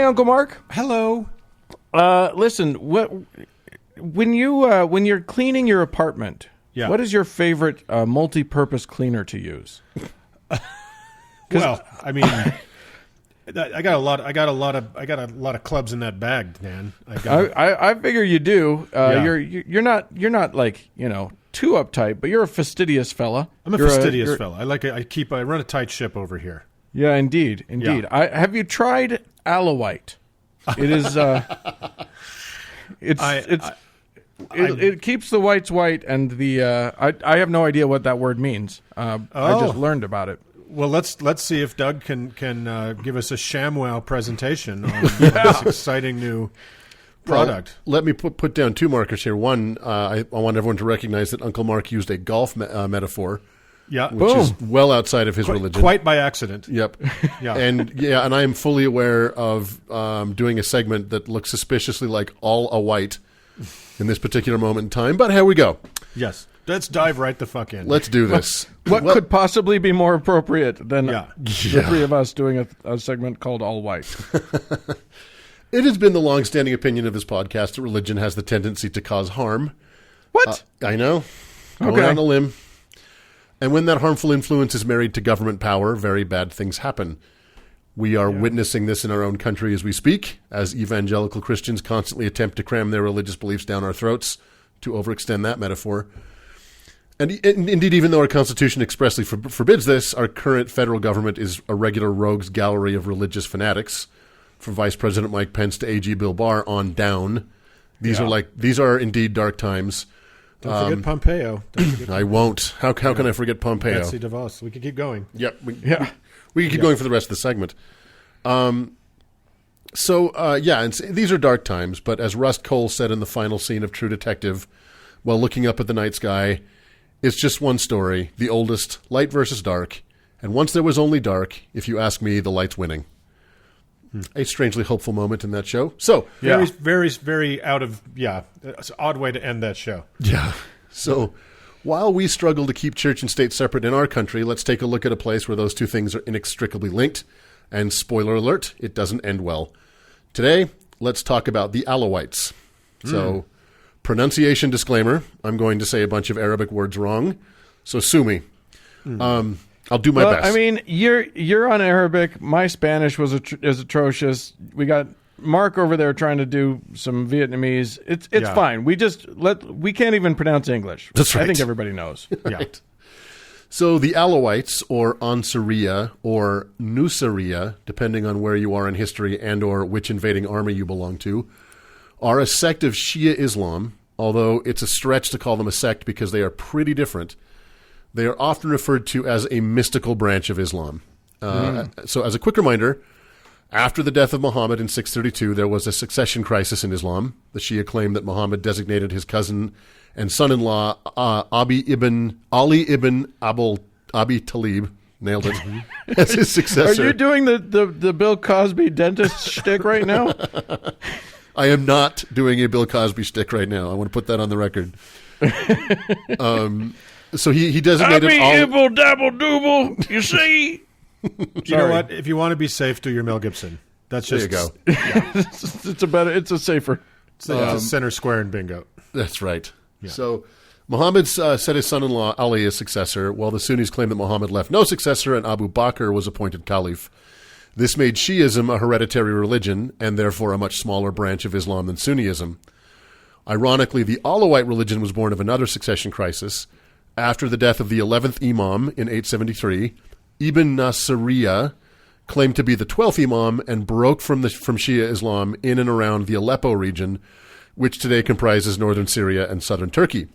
Uncle Mark. Hello. Listen, when you're cleaning your apartment, what is your favorite multi-purpose cleaner to use? Well, I mean, I got a lot of clubs in that bag, Dan. I figure you do. Yeah. You're not like too uptight, but you're a fastidious fella. I'm a fastidious fella. I run a tight ship over here. Yeah, indeed. Yeah. Have you tried Alawite? It is. It keeps the whites white, and the I have no idea what that word means. I just learned about it. Well, let's see if Doug can give us a ShamWow presentation on this exciting new product. Well, let me put down two markers here. One, I want everyone to recognize that Uncle Mark used a golf metaphor. Yeah, which is well outside of his religion. Quite by accident. Yep. Yeah. And I am fully aware of doing a segment that looks suspiciously like all a white in this particular moment in time. But here we go. Yes. Let's dive right the fuck in. Let's do this. What could possibly be more appropriate than the three of us doing a segment called All White? It has been the long-standing opinion of this podcast that religion has the tendency to cause harm. What? I know. Going on a limb. And when that harmful influence is married to government power, very bad things happen. We are witnessing this in our own country as we speak, as evangelical Christians constantly attempt to cram their religious beliefs down our throats, to overextend that metaphor. And indeed, even though our Constitution expressly forbids this, our current federal government is a regular rogues gallery of religious fanatics, from Vice President Mike Pence to AG Bill Barr on down. These are indeed dark times. Don't forget Pompeo. I won't. How can I forget Pompeo? Betsy DeVos. We could keep going. Yep. We can keep going for the rest of the segment. And these are dark times, but as Rust Cole said in the final scene of True Detective, while looking up at the night sky, it's just one story, the oldest, light versus dark, and once there was only dark, if you ask me, the light's winning. A strangely hopeful moment in that show. So very, very, very it's an odd way to end that show. Yeah. So while we struggle to keep church and state separate in our country, let's take a look at a place where those two things are inextricably linked. And spoiler alert, it doesn't end well. Today, let's talk about the Alawites. So, pronunciation disclaimer, I'm going to say a bunch of Arabic words wrong, so sue me. I'll do my best. I mean, you're on Arabic. My Spanish is atrocious. We got Mark over there trying to do some Vietnamese. It's fine. We can't even pronounce English. That's right. I think everybody knows. Right. So the Alawites, or Ansariya, or Nusariya, depending on where you are in history and or which invading army you belong to, are a sect of Shia Islam, although it's a stretch to call them a sect because they are pretty different. They are often referred to as a mystical branch of Islam. So as a quick reminder, after the death of Muhammad in 632, there was a succession crisis in Islam. The Shia claimed that Muhammad designated his cousin and son-in-law Ali ibn Abi Talib, nailed it, as his successor. Are you doing the Bill Cosby dentist shtick right now? I am not doing a Bill Cosby shtick right now. I want to put that on the record. So he designated Ibble dabble dooble, you see? You know what? If you want to be safe, do your Mel Gibson. That's just there you go. It's a safer. It's a center square in bingo. That's right. Yeah. So Muhammad set his son-in-law Ali as successor, while the Sunnis claimed that Muhammad left no successor and Abu Bakr was appointed caliph. This made Shi'ism a hereditary religion and therefore a much smaller branch of Islam than Sunniism. Ironically, the Alawite religion was born of another succession crisis. After the death of the 11th Imam in 873, Ibn Nasiriyah claimed to be the 12th Imam and broke from Shia Islam in and around the Aleppo region, which today comprises northern Syria and southern Turkey.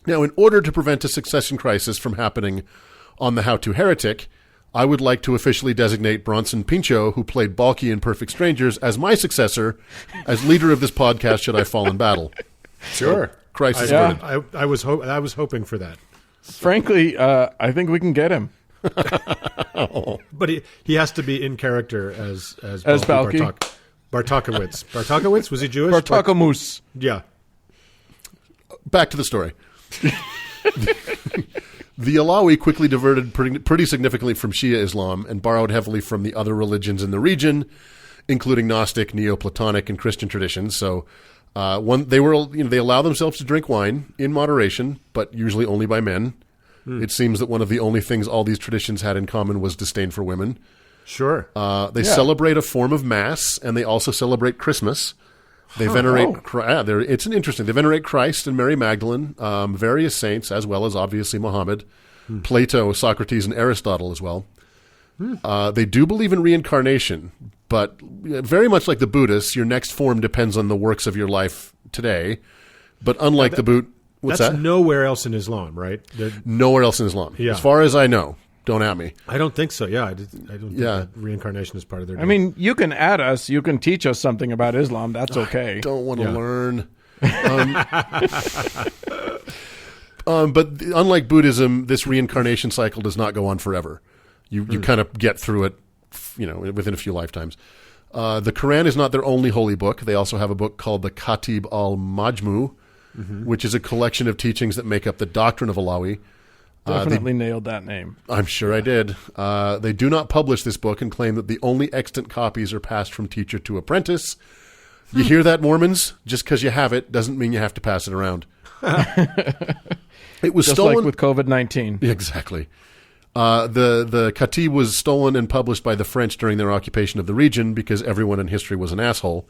Now, in order to prevent a succession crisis from happening on the How to Heretic, I would like to officially designate Bronson Pinchot, who played Balky in Perfect Strangers, as my successor, as leader of this podcast should I fall in battle. Sure. Crisis. I was hoping for that. Frankly, I think we can get him. But he has to be in character as Balky. Bartakowitz. Bartakowitz? Was he Jewish? Bartakamus. Yeah. Back to the story. The Alawi quickly diverted pretty significantly from Shia Islam and borrowed heavily from the other religions in the region, including Gnostic, Neoplatonic, and Christian traditions. So they allow themselves to drink wine in moderation, but usually only by men. It seems that one of the only things all these traditions had in common was disdain for women. Sure. They celebrate a form of Mass, and they also celebrate Christmas. They venerate. It's interesting. They venerate Christ and Mary Magdalene, various saints, as well as obviously Muhammad, Plato, Socrates, and Aristotle as well. They do believe in reincarnation, but very much like the Buddhists, your next form depends on the works of your life today. But unlike the Buddha, what's that? That's nowhere else in Islam, right? Nowhere else in Islam, as far as I know. Don't at me. I don't think so. Yeah, I don't think that reincarnation is part of their deal. I mean, you can add us. You can teach us something about Islam. That's okay. I don't want to learn. But unlike Buddhism, this reincarnation cycle does not go on forever. You kind of get through it, within a few lifetimes. The Quran is not their only holy book. They also have a book called the Khatib al-Majmu, which is a collection of teachings that make up the doctrine of Alawi. Definitely nailed that name. I'm sure I did. They do not publish this book and claim that the only extant copies are passed from teacher to apprentice. You hear that, Mormons? Just because you have it doesn't mean you have to pass it around. It was just stolen like with COVID-19. Exactly. The Khatib was stolen and published by the French during their occupation of the region because everyone in history was an asshole.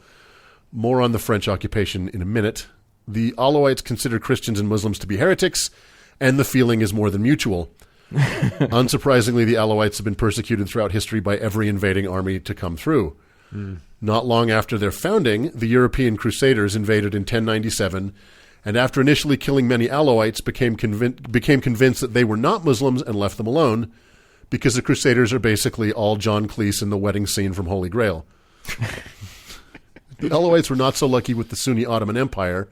More on the French occupation in a minute. The Alawites consider Christians and Muslims to be heretics, and the feeling is more than mutual. Unsurprisingly, the Alawites have been persecuted throughout history by every invading army to come through. Not long after their founding, the European Crusaders invaded in 1097, and after initially killing many Alawites, became convinced that they were not Muslims and left them alone, because the Crusaders are basically all John Cleese in the wedding scene from Holy Grail. The Alawites were not so lucky with the Sunni Ottoman Empire,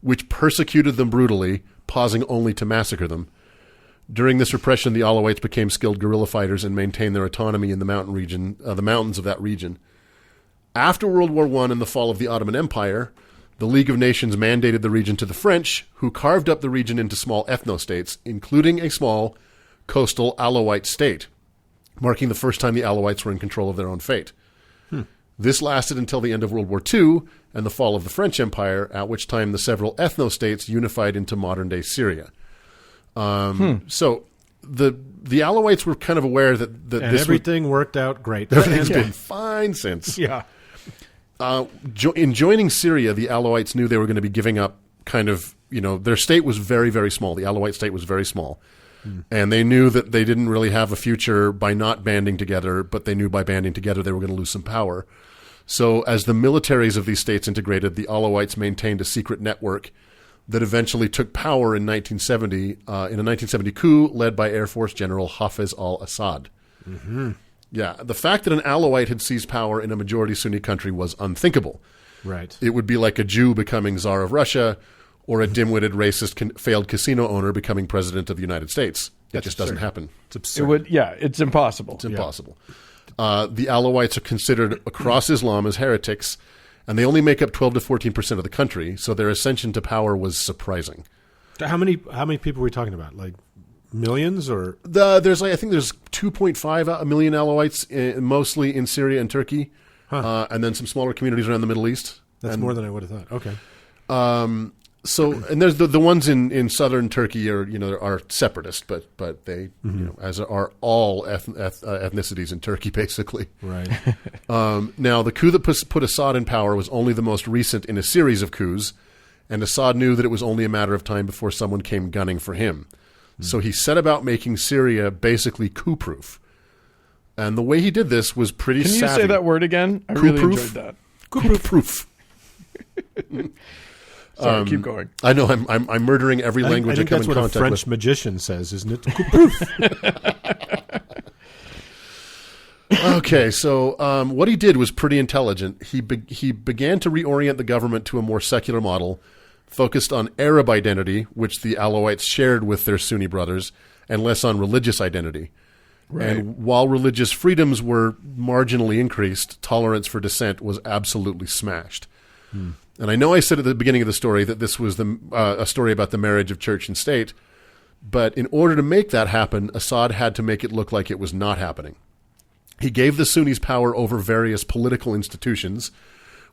which persecuted them brutally, pausing only to massacre them. During this repression, the Alawites became skilled guerrilla fighters and maintained their autonomy in the mountains of that region. After World War I and the fall of the Ottoman Empire, the League of Nations mandated the region to the French, who carved up the region into small ethno-states, including a small coastal Alawite state, marking the first time the Alawites were in control of their own fate. This lasted until the end of World War II and the fall of the French Empire, at which time the several ethno-states unified into modern-day Syria. So the Alawites were kind of aware that everything worked out great. Everything's been fine since. Yeah. In joining Syria, the Alawites knew they were going to be giving up their state was very, very small. The Alawite state was very small. And they knew that they didn't really have a future by not banding together, but they knew by banding together they were going to lose some power. So as the militaries of these states integrated, the Alawites maintained a secret network that eventually took power in 1970 in a 1970 coup led by Air Force General Hafez al-Assad. Yeah, the fact that an Alawite had seized power in a majority Sunni country was unthinkable. Right. It would be like a Jew becoming Tsar of Russia or a dim-witted racist failed casino owner becoming president of the United States. It just doesn't happen. It's absurd. It's impossible. It's impossible. The Alawites are considered across Islam as heretics, and they only make up 12 to 14% of the country, so their ascension to power was surprising. How many people are we talking about? Like millions or? I think there's 2.5 million Alawites, mostly in Syria and Turkey, and then some smaller communities around the Middle East. That's more than I would have thought. Okay. So, and there's the ones in southern Turkey are separatist, but they as are all ethnicities in Turkey basically. Right. Now the coup that put Assad in power was only the most recent in a series of coups, and Assad knew that it was only a matter of time before someone came gunning for him. So he set about making Syria basically coup-proof, and the way he did this was pretty savvy. Can you say that word again? I really enjoyed that. Coup-proof. Sorry, keep going. I know I'm murdering every language I come in contact with. That's what a French magician says, isn't it? Coup-proof. Okay, so what he did was pretty intelligent. He began to reorient the government to a more secular model, focused on Arab identity, which the Alawites shared with their Sunni brothers, and less on religious identity. Right. And while religious freedoms were marginally increased, tolerance for dissent was absolutely smashed. And I know I said at the beginning of the story that this was a story about the marriage of church and state, but in order to make that happen, Assad had to make it look like it was not happening. He gave the Sunnis power over various political institutions,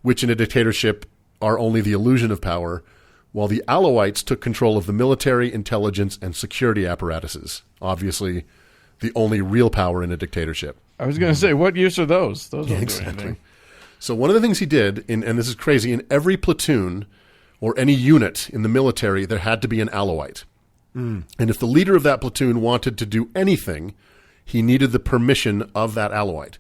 which in a dictatorship are only the illusion of power, while the Alawites took control of the military, intelligence, and security apparatuses. Obviously, the only real power in a dictatorship. I was going to say, what use are those? Those don't do anything. So one of the things he did, and this is crazy, in every platoon or any unit in the military, there had to be an Alawite. And if the leader of that platoon wanted to do anything, he needed the permission of that Alawite.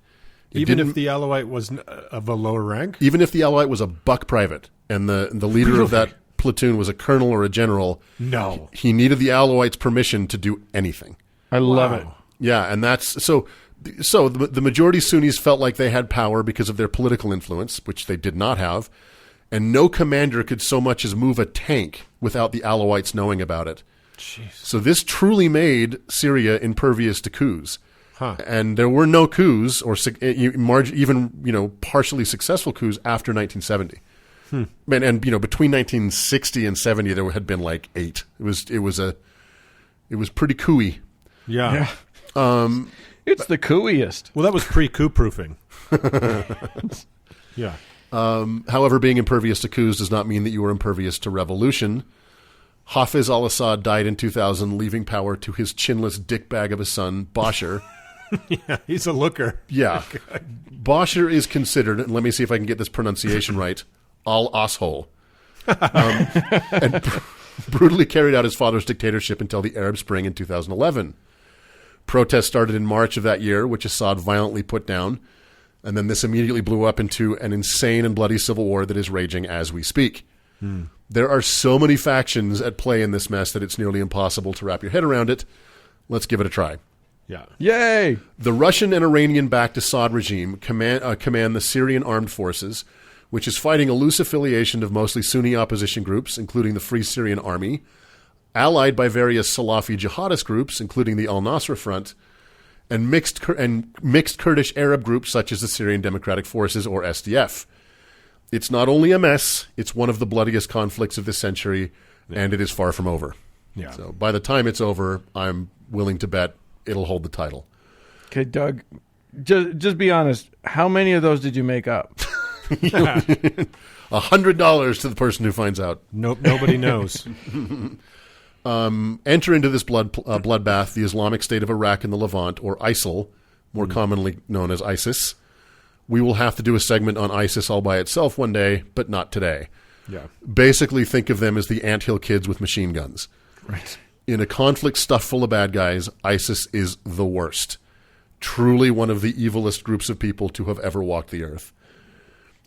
Even if the Alawite was of a lower rank? Even if the Alawite was a buck private and the leader of that platoon was a colonel or a general, no, he needed the Alawite's permission to do anything. I love it. Yeah, and that's so the majority Sunnis felt like they had power because of their political influence, which they did not have, and no commander could so much as move a tank without the Alawites knowing about it. Jeez. So this truly made Syria impervious to coups. And there were no coups or even partially successful coups after 1970. And between 1960 and 70 there had been like 8. It was pretty coup-y. Yeah. It's the cooeyest. Well, that was pre-coup proofing. Yeah. However, being impervious to coups does not mean that you are impervious to revolution. Hafiz al-Assad died in 2000, leaving power to his chinless dickbag of a son, Bashar. Yeah, he's a looker. Yeah. Bashar is considered, and let me see if I can get this pronunciation right, al-asshole. And brutally carried out his father's dictatorship until the Arab Spring in 2011. Protests started in March of that year, which Assad violently put down, and then this immediately blew up into an insane and bloody civil war that is raging as we speak. There are so many factions at play in this mess that it's nearly impossible to wrap your head around it. Let's give it a try. Yeah. Yay! The Russian and Iranian-backed Assad regime command the Syrian armed forces, which is fighting a loose affiliation of mostly Sunni opposition groups, including the Free Syrian Army, allied by various Salafi jihadist groups, including the Al-Nusra Front, and mixed Kurdish Arab groups such as the Syrian Democratic Forces, or SDF. It's not only a mess, it's one of the bloodiest conflicts of this century, and it is far from over. Yeah. So by the time it's over, I'm willing to bet it'll hold the title. Okay, Doug, just be honest. How many of those did you make up? $100 to the person who finds out. Nope, nobody knows. Enter into this bloodbath the Islamic State of Iraq and the Levant, or ISIL, more commonly known as ISIS. We will have to do a segment on ISIS all by itself one day, but not today. Yeah. Basically, think of them as the anthill kids with machine guns. Right. In a conflict stuffed full of bad guys, ISIS is the worst. Truly one of the evilest groups of people to have ever walked the earth.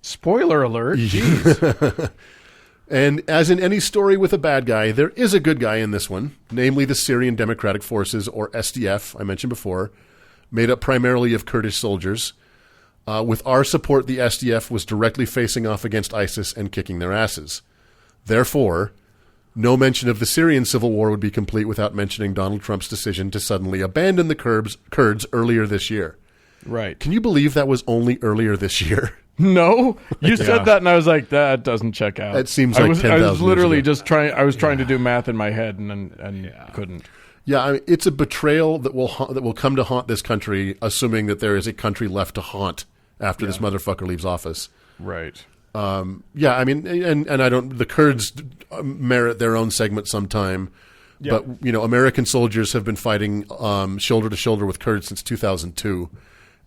Spoiler alert. Jeez. And as in any story with a bad guy, there is a good guy in this one, namely the Syrian Democratic Forces, or SDF, I mentioned before, made up primarily of Kurdish soldiers. With our support, the SDF was directly facing off against ISIS and kicking their asses. Therefore, no mention of the Syrian civil war would be complete without mentioning Donald Trump's decision to suddenly abandon the Kurds earlier this year. Right. Can you believe that was only earlier this year? No, you said that, and I was like, "That doesn't check out." It seems like 10,000 I was literally years ago. just trying. I was trying to do math in my head and couldn't. Yeah, I mean, it's a betrayal that will come to haunt this country, assuming that there is a country left to haunt after this motherfucker leaves office. Right. Yeah, I mean, and I don't. The Kurds merit their own segment sometime, but American soldiers have been fighting shoulder to shoulder with Kurds since 2002.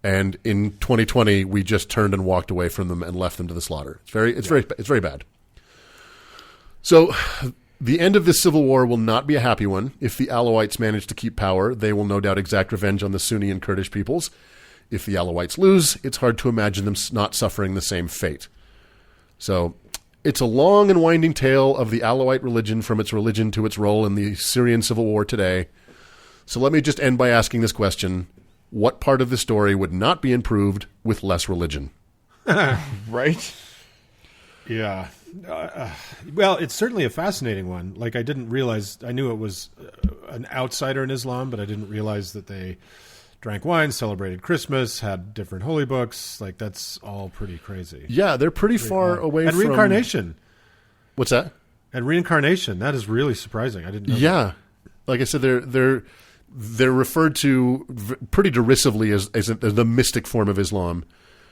And in 2020, we just turned and walked away from them and left them to the slaughter. It's very bad. So, the end of this civil war will not be a happy one. If the Alawites manage to keep power, they will no doubt exact revenge on the Sunni and Kurdish peoples. If the Alawites lose, it's hard to imagine them not suffering the same fate. So, it's a long and winding tale of the Alawite religion, from its religion to its role in the Syrian civil war today. So let me just end by asking this question. What part of the story would not be improved with less religion? Right? Yeah. Well, it's certainly a fascinating one. Like, I didn't realize, I knew it was an outsider in Islam, but I didn't realize that they drank wine, celebrated Christmas, had different holy books. Like, that's all pretty crazy. Yeah, they're pretty far away from... And reincarnation. What's that? And reincarnation. That is really surprising. I didn't know that. Like I said, they're they're referred to pretty derisively as the mystic form of Islam.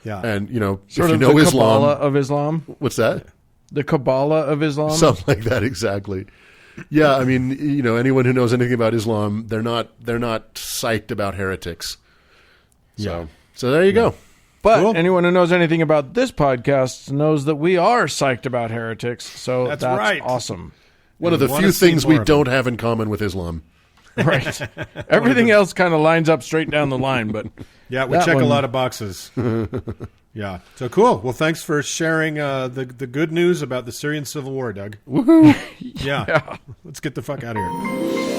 Yeah. And, you know, Sort if of you know the Islam. Kabbalah of Islam. What's that? The Kabbalah of Islam? Something like that, exactly. Yeah, I mean, you know, anyone who knows anything about Islam, they're not psyched about heretics. So there you go. But Cool. anyone who knows anything about this podcast knows that we are psyched about heretics. So that's right. awesome. One of the few things we don't have in common with Islam. Right. Everything else kind of lines up straight down the line, but yeah, we check a lot of boxes. Yeah. So cool. Well, thanks for sharing the good news about the Syrian civil war, Doug. Woohoo! Yeah. Let's get the fuck out of here.